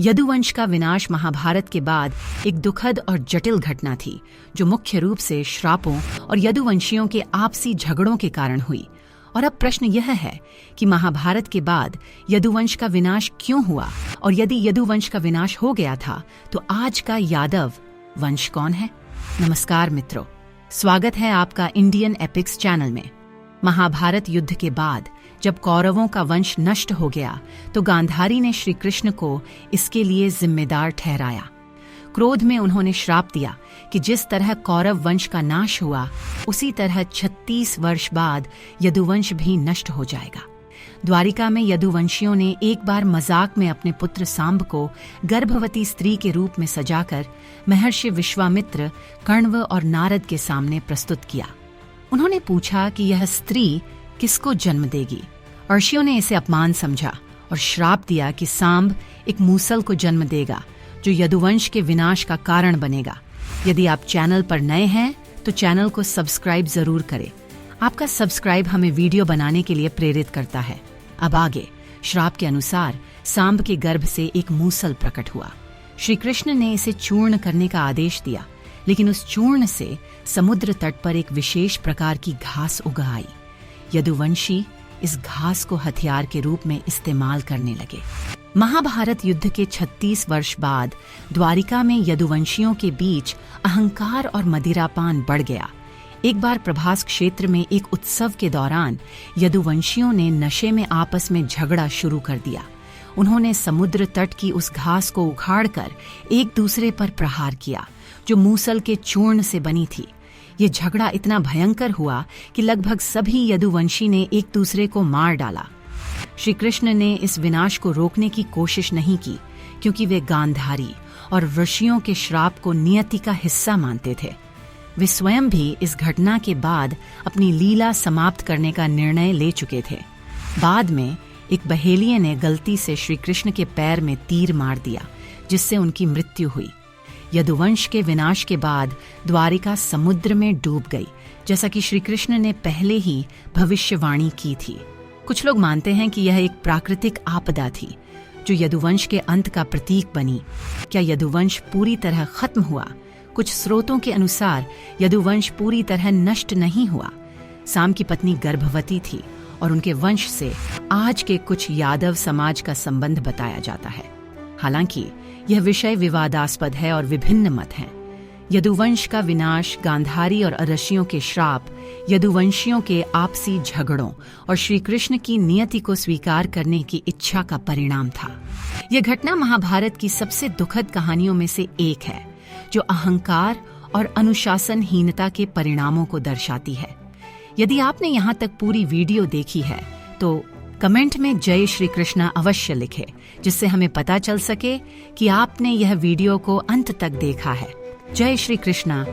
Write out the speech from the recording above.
यदुवंश का विनाश महाभारत के बाद एक दुखद और जटिल घटना थी, जो मुख्य रूप से श्रापों और यदुवंशियों के आपसी झगड़ों के कारण हुई। और अब प्रश्न यह है कि महाभारत के बाद यदुवंश का विनाश क्यों हुआ, और यदि यदुवंश का विनाश हो गया था तो आज का यादव वंश कौन है। नमस्कार मित्रों, स्वागत है आपका इंडियन एपिक्स चैनल में। महाभारत युद्ध के बाद जब कौरवों का वंश नष्ट हो गया तो गांधारी ने श्री कृष्ण को इसके लिए जिम्मेदार ठहराया। क्रोध में उन्होंने श्राप दिया कि जिस तरह कौरव वंश का नाश हुआ उसी तरह 36 वर्ष बाद यदुवंश भी नष्ट हो जाएगा। द्वारिका में यदुवंशियों ने एक बार मजाक में अपने पुत्र सांब को गर्भवती स्त्री के रूप में सजाकर महर्षि विश्वामित्र, कण्व और नारद के सामने प्रस्तुत किया। उन्होंने पूछा कि यह स्त्री किसको जन्म देगी। ऋषियों ने इसे अपमान समझा और श्राप दिया कि सांब एक मूसल को जन्म देगा जो यदुवंश के विनाश का कारण बनेगा। यदि आप चैनल पर नए हैं तो चैनल को सब्सक्राइब जरूर करें। आपका सब्सक्राइब हमें वीडियो बनाने के लिए प्रेरित करता है। अब आगे, श्राप के अनुसार सांब के गर्भ से एक मूसल प्रकट हुआ। श्री कृष्ण ने इसे चूर्ण करने का आदेश दिया, लेकिन उस चूर्ण से समुद्र तट पर एक विशेष प्रकार की घास उग आई। यदुवंशी इस घास को हथियार के रूप में इस्तेमाल करने लगे। महाभारत युद्ध के 36 वर्ष बाद द्वारिका में यदुवंशियों के बीच अहंकार और मदिरापान बढ़ गया। एक बार प्रभास क्षेत्र में एक उत्सव के दौरान यदुवंशियों ने नशे में आपस में झगड़ा शुरू कर दिया। उन्होंने समुद्र तट की उस घास को उखाड़कर एक दूसरे पर प्रहार किया जो मूसल के चूर्ण से बनी थी। ये झगड़ा इतना भयंकर हुआ कि लगभग सभी यदुवंशी ने एक दूसरे को मार डाला। श्री कृष्ण ने इस विनाश को रोकने की कोशिश नहीं की, क्योंकि वे गांधारी और ऋषियों के श्राप को नियति का हिस्सा मानते थे। वे स्वयं भी इस घटना के बाद अपनी लीला समाप्त करने का निर्णय ले चुके थे। बाद में एक बहेलिये ने गलती से श्री कृष्ण के पैर में तीर मार दिया, जिससे उनकी मृत्यु हुई। यदुवंश के विनाश के बाद द्वारिका समुद्र में डूब गई, जैसा कि श्री कृष्ण ने पहले ही भविष्यवाणी की थी। कुछ लोग मानते हैं कि यह एक प्राकृतिक आपदा थी जो यदुवंश के अंत का प्रतीक बनी। क्या यदुवंश पूरी तरह खत्म हुआ? कुछ स्रोतों के अनुसार यदुवंश पूरी तरह नष्ट नहीं हुआ। सांब की पत्नी गर्भवती थी और उनके वंश से आज के कुछ यादव समाज का संबंध बताया जाता है। हालांकि यह विषय विवादास्पद है और विभिन्न मत हैं। यदुवंश का विनाश, गांधारी और ऋषियों के श्राप, यदुवंशियों के आपसी झगड़ों और श्री कृष्ण की नियति को स्वीकार करने की इच्छा का परिणाम था। यह घटना महाभारत की सबसे दुखद कहानियों में से एक है, जो अहंकार और अनुशासनहीनता के परिणामों को दर्शाती है। यदि आपने यहाँ तक पूरी वीडियो देखी है तो कमेंट में जय श्री कृष्णा अवश्य लिखें, जिससे हमें पता चल सके कि आपने यह वीडियो को अंत तक देखा है। जय श्री कृष्णा।